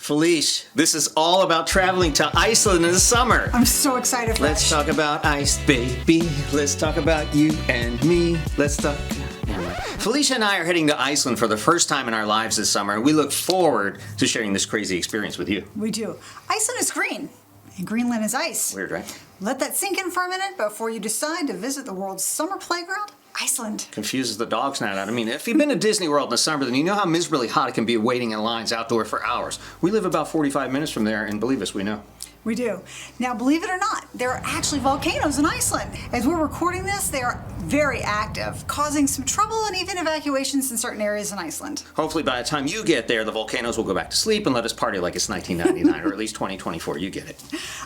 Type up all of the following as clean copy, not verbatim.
Felicia, this is all about traveling to Iceland in the summer. I'm so excited for Let's talk about ice, baby. Let's talk about you and me. Let's talk. Felicia and I are heading to Iceland for the first time in our lives this summer, and we look forward to sharing this crazy experience with you. We do. Iceland is green, and Greenland is ice. Weird, right? Let that sink in for a minute before you decide to visit the world's summer playground, Iceland. Confuses the dog's not out. I mean, if you've been to Disney World in the summer, then you know how miserably hot it can be waiting in lines outdoor for hours. We live about 45 minutes from there, and believe us, we know. We do. Now, believe it or not, there are actually volcanoes in Iceland. As we're recording this, they are very active, causing some trouble and even evacuations in certain areas in Iceland. Hopefully by the time you get there, the volcanoes will go back to sleep and let us party like it's 1999, or at least 2024. You get it.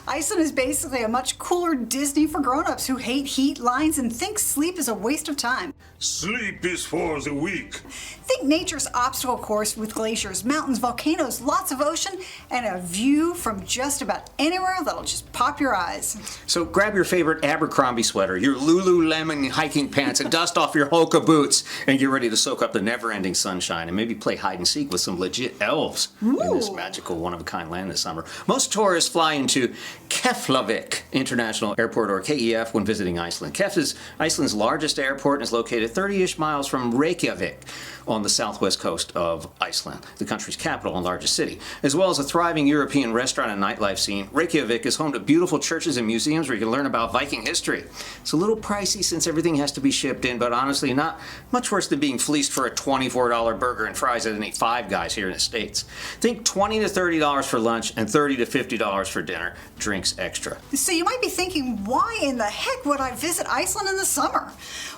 Iceland is basically a much cooler Disney for grown-ups who hate heat, lines, and think sleep is a waste of time. Sleep is for the weak. Think nature's obstacle course with glaciers, mountains, volcanoes, lots of ocean, and a view from just about anywhere that'll just pop your eyes. So grab your favorite Abercrombie sweater, your Lululemon hiking pants, and dust off your Hoka boots, and get ready to soak up the never-ending sunshine and maybe play hide and seek with some legit elves in this magical one-of-a-kind land this summer. Most tourists fly into Keflavik International Airport, or KEF, when visiting Iceland. Kef is Iceland's largest airport and is located 30-ish miles from Reykjavik on the southwest coast of Iceland, the country's capital and largest city. As well as a thriving European restaurant and nightlife scene, Reykjavik is home to beautiful churches and museums where you can learn about Viking history. It's a little pricey since everything has to be shipped in, but honestly not much worse than being fleeced for a $24 burger and fries at any Five Guys here in the States. Think $20 to $30 for lunch and $30 to $50 for dinner, drinks extra. So you might be thinking, why in the heck would I visit Iceland in the summer?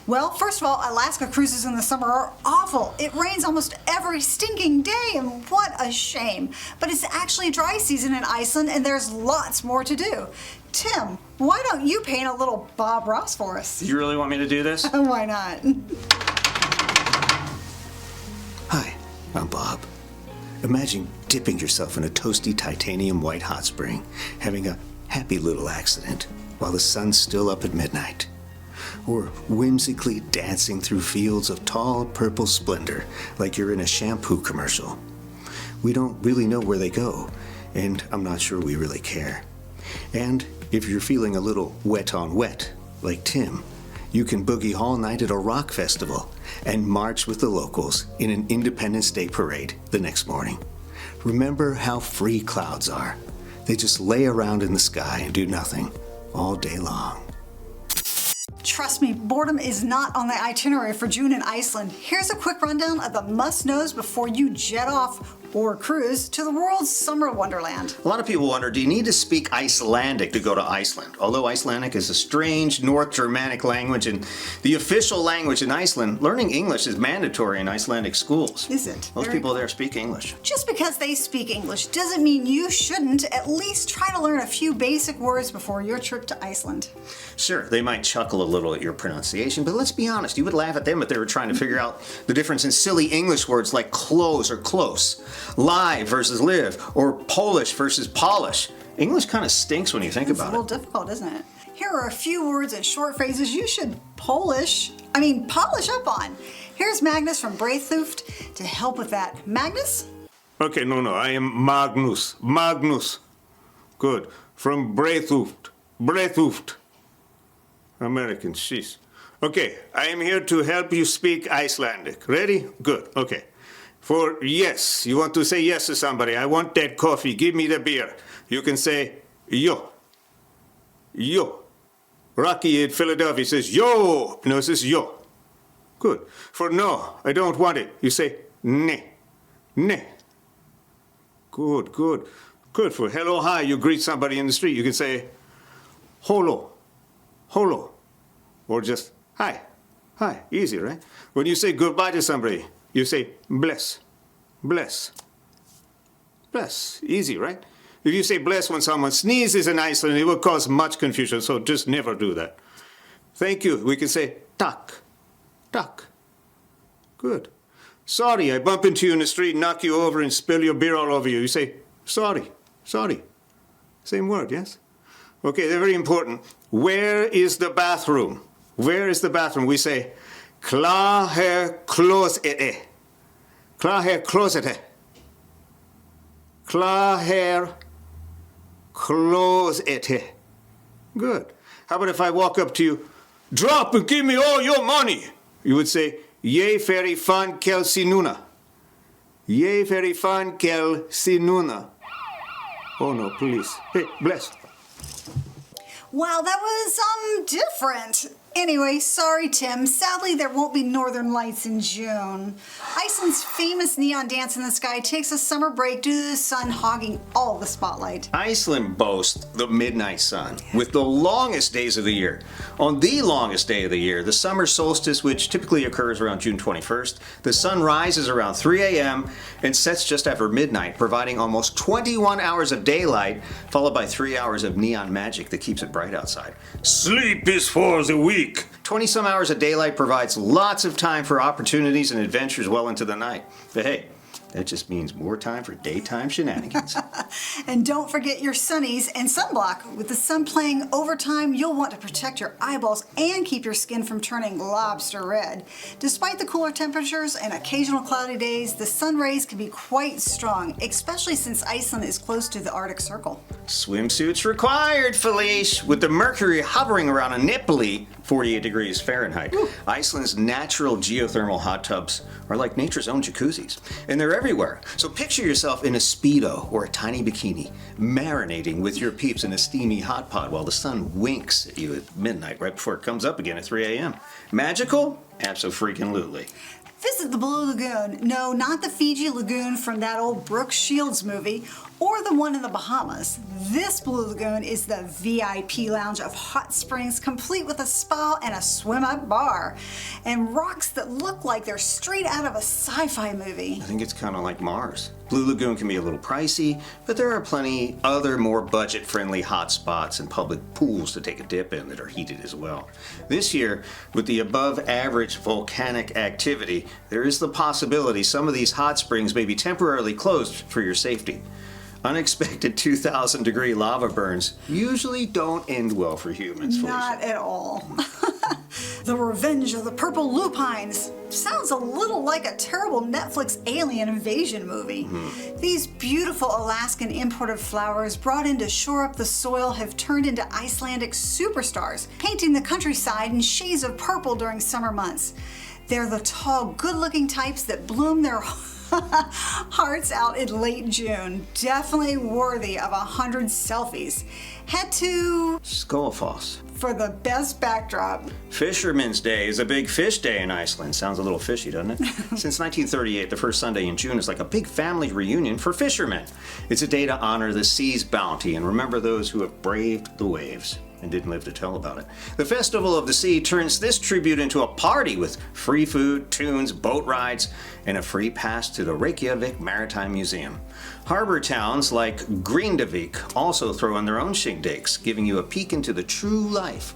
Well, first of all, Alaska cruises in the summer are awful. It rains almost every stinking day, and what a shame. But it's actually dry season in Iceland, and there's lots more to do. Tim, why don't you paint a little Bob Ross for us? You really want me to do this? Why not? Hi, I'm Bob. Imagine dipping yourself in a toasty titanium white hot spring, having a happy little accident while the sun's still up at midnight. Or whimsically dancing through fields of tall purple splendor like you're in a shampoo commercial. We don't really know where they go, and I'm not sure we really care. And if you're feeling a little wet on wet, like Tim, you can boogie all night at a rock festival and march with the locals in an Independence Day parade the next morning. Remember how free clouds are. They just lay around in the sky and do nothing all day long. Trust me, boredom is not on the itinerary for June in Iceland. Here's a quick rundown of the must-knows before you jet off or cruise to the world's summer wonderland. A lot of people wonder, do you need to speak Icelandic to go to Iceland? Although Icelandic is a strange North Germanic language and the official language in Iceland, learning English is mandatory in Icelandic schools. Is it? Most people there speak English. Just because they speak English doesn't mean you shouldn't at least try to learn a few basic words before your trip to Iceland. Sure, they might chuckle a little at your pronunciation, but let's be honest, you would laugh at them if they were trying to figure out the difference in silly English words like close or close, live versus live, or Polish versus polish. English kind of stinks when you think about it. It's a little difficult, isn't it? Here are a few words and short phrases you should polish up on. Here's Magnus from Breithuft to help with that. Magnus? Okay, no, I am Magnus. Magnus. Good. From Breithuft. American, sheesh. Okay, I am here to help you speak Icelandic. Ready? Good, okay. For yes, you want to say yes to somebody. I want that coffee. Give me the beer. You can say yo. Yo. Rocky in Philadelphia says yo. No, it says yo. Good. For no, I don't want it. You say ne. Ne. Good. Good. For hello, hi, you greet somebody in the street. You can say holo. Holo. Or just hi. Hi. Easy, right? When you say goodbye to somebody, you say bless. Bless. Bless. Easy, right? If you say bless when someone sneezes in Iceland, it will cause much confusion, so just never do that. Thank you. We can say tak. Tak. Good. Sorry, I bump into you in the street, knock you over, and spill your beer all over you. You say sorry. Sorry. Same word, yes? Okay, they're very important. Where is the bathroom? Where is the bathroom? We say Hvar er klósettið? Hvar er klósettið? Claw hair. Close it. Good. How about if I walk up to you, drop and give me all your money? You would say, Ye very fan kel sinuna. Ye very fan kel sinuna. Oh no, please. Hey, bless. Wow, that was, different. Anyway, sorry, Tim. Sadly, there won't be Northern Lights in June. Iceland's famous neon dance in the sky takes a summer break due to the sun hogging all the spotlight. Iceland boasts the midnight sun, with the longest days of the year. On the longest day of the year, the summer solstice, which typically occurs around June 21st, the sun rises around 3 a.m. and sets just after midnight, providing almost 21 hours of daylight, followed by 3 hours of neon magic that keeps it bright outside. Sleep is for the weak. 20-some hours of daylight provides lots of time for opportunities and adventures well into the night. But hey, that just means more time for daytime shenanigans. And don't forget your sunnies and sunblock. With the sun playing overtime, you'll want to protect your eyeballs and keep your skin from turning lobster red. Despite the cooler temperatures and occasional cloudy days, the sun rays can be quite strong, especially since Iceland is close to the Arctic Circle. Swimsuits required, Felicia, with the mercury hovering around a nipply 48 degrees Fahrenheit. Ooh. Iceland's natural geothermal hot tubs are like nature's own jacuzzis, and they're everywhere. So picture yourself in a Speedo or a tiny bikini, marinating with your peeps in a steamy hot pot while the sun winks at you at midnight right before it comes up again at 3 a.m. Magical? Abso-freaking-lutely. Visit the Blue Lagoon. No, not the Fiji Lagoon from that old Brooke Shields movie, or the one in the Bahamas. This Blue Lagoon is the VIP lounge of hot springs, complete with a spa and a swim-up bar, and rocks that look like they're straight out of a sci-fi movie. I think it's kind of like Mars. Blue Lagoon can be a little pricey, but there are plenty other more budget-friendly hot spots and public pools to take a dip in that are heated as well. This year, with the above-average volcanic activity, there is the possibility some of these hot springs may be temporarily closed for your safety. Unexpected 2,000-degree lava burns usually don't end well for humans, Felicia. Not at all. The Revenge of the Purple Lupines sounds a little like a terrible Netflix alien invasion movie. These beautiful Alaskan imported flowers brought in to shore up the soil have turned into Icelandic superstars, painting the countryside in shades of purple during summer months. They're the tall, good-looking types that bloom their hearts out in late June. Definitely worthy of 100 selfies. Head to Skogafoss for the best backdrop. Fisherman's Day is a big fish day in Iceland. Sounds a little fishy, doesn't it? Since 1938, the first Sunday in June is like a big family reunion for fishermen. It's a day to honor the sea's bounty and remember those who have braved the waves and didn't live to tell about it. The Festival of the Sea turns this tribute into a party with free food, tunes, boat rides, and a free pass to the Reykjavik Maritime Museum. Harbor towns like Grindavik also throw in their own shindigs, giving you a peek into the true life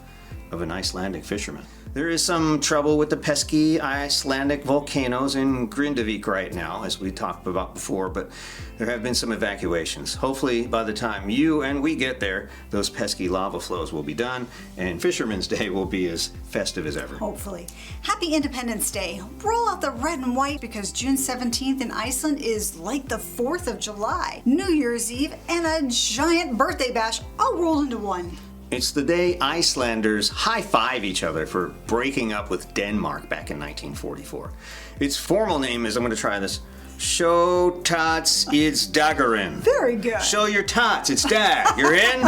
of an Icelandic fisherman. There is some trouble with the pesky Icelandic volcanoes in Grindavik right now, as we talked about before, but there have been some evacuations. Hopefully, by the time you and we get there, those pesky lava flows will be done, and Fisherman's Day will be as festive as ever. Hopefully. Happy Independence Day. Roll out the red and white because June 17th in Iceland is like the 4th of July, New Year's Eve, and a giant birthday bash all rolled into one. It's the day Icelanders high-five each other for breaking up with Denmark back in 1944. Its formal name is, I'm going to try this, Show Tots It's Dagurinn. Very good. Show your tots, it's dag. You're in?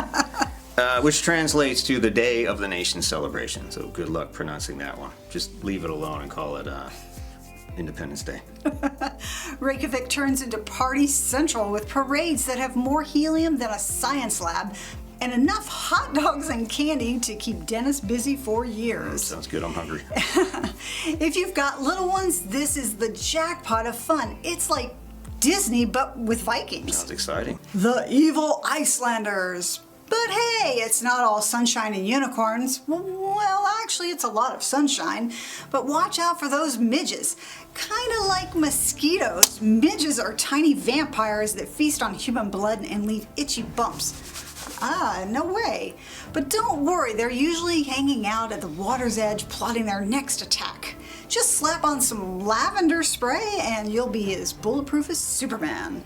Which translates to the Day of the Nation celebration. So good luck pronouncing that one. Just leave it alone and call it Independence Day. Reykjavik turns into party central with parades that have more helium than a science lab and enough hot dogs and candy to keep Dennis busy for years. Sounds good, I'm hungry. If you've got little ones, this is the jackpot of fun. It's like Disney, but with Vikings. Sounds exciting. The evil Icelanders. But hey, it's not all sunshine and unicorns. Well, actually, it's a lot of sunshine. But watch out for those midges. Kind of like mosquitoes, midges are tiny vampires that feast on human blood and leave itchy bumps. No way. But don't worry, they're usually hanging out at the water's edge plotting their next attack. Just slap on some lavender spray and you'll be as bulletproof as Superman.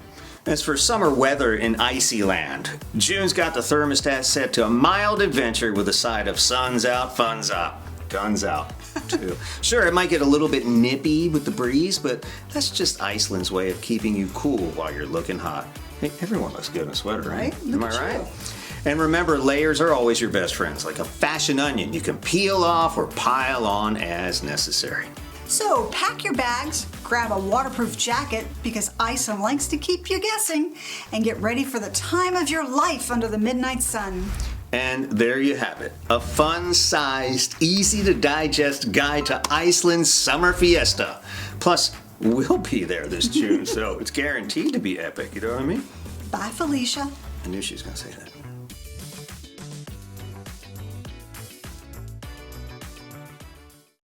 As for summer weather in Iceland, June's got the thermostat set to a mild adventure with a side of suns out, fun's up, guns out, too. Sure, it might get a little bit nippy with the breeze, but that's just Iceland's way of keeping you cool while you're looking hot. Hey, everyone looks good in a sweater, right? Am I right? And remember, layers are always your best friends, like a fashion onion. You can peel off or pile on as necessary. So pack your bags, grab a waterproof jacket because Iceland likes to keep you guessing, and get ready for the time of your life under the midnight sun. And there you have it, a fun-sized, easy-to-digest guide to Iceland's summer fiesta. Plus, we'll be there this June, so it's guaranteed to be epic, you know what I mean? Bye, Felicia. I knew she was going to say that.